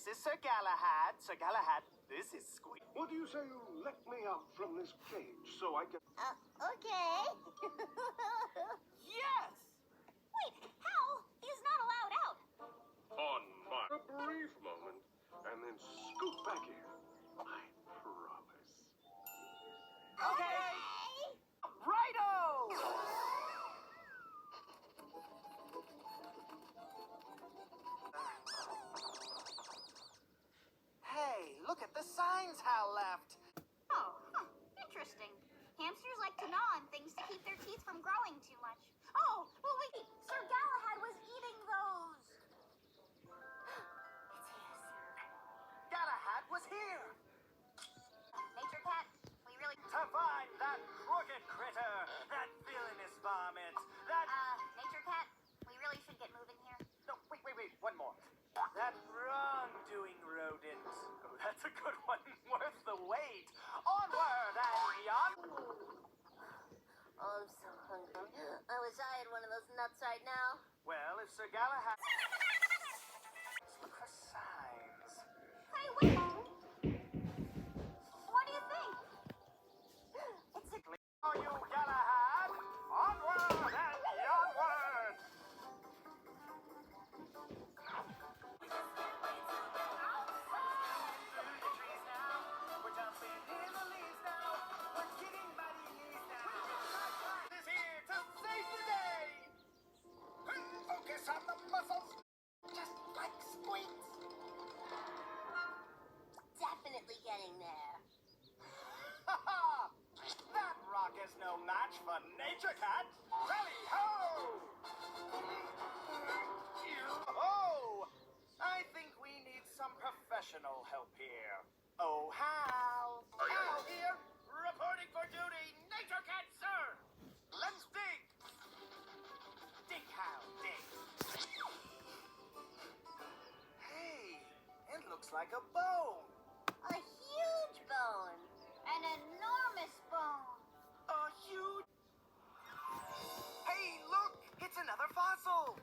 This is Sir Galahad. Sir Galahad, this is Squeak. What do you say you let me out from this cage so I can... Okay. Yes! Wait, how? He's not allowed out. On my... A brief moment, and then scoot back in. I promise. Okay! Righto! Hey, look at the signs Hal left. Oh, interesting. Hamsters like to gnaw on things to keep their teeth from growing too much. Oh, well, wait. Sir Galahad was eating those. It's his. Galahad was here Nature Cat, we really... to find that crooked critter, that villainous varmint, that... Nature Cat, we really should get moving here. No, wait, one more. That wrongdoing rodent. Oh, that's a good one, worth the wait. Onward and beyond. Oh, I'm so hungry. I wish I had one of those nuts right now. Well, if Sir Galahad... Let's look for signs. Hey, wait! What do you think? It's a... Oh, you Galahad! Onward and onward! Through the trees now, we're jumping in the leaves now, we're getting mighty knees now. Is here to save the day! Focus on the muscles, just like Squeaks. Definitely getting there. Ha ha! That rock is no match for Nature Cat! Tally-ho! Oh! I think we need some professional help here. Oh, Hal! Hal here, reporting for duty. Nature Cat, sir! Let's dig! Dig, Hal, dig. Hey, it looks like a bone. A huge bone. An enormous bone. A huge... Hey, look! It's another fossil!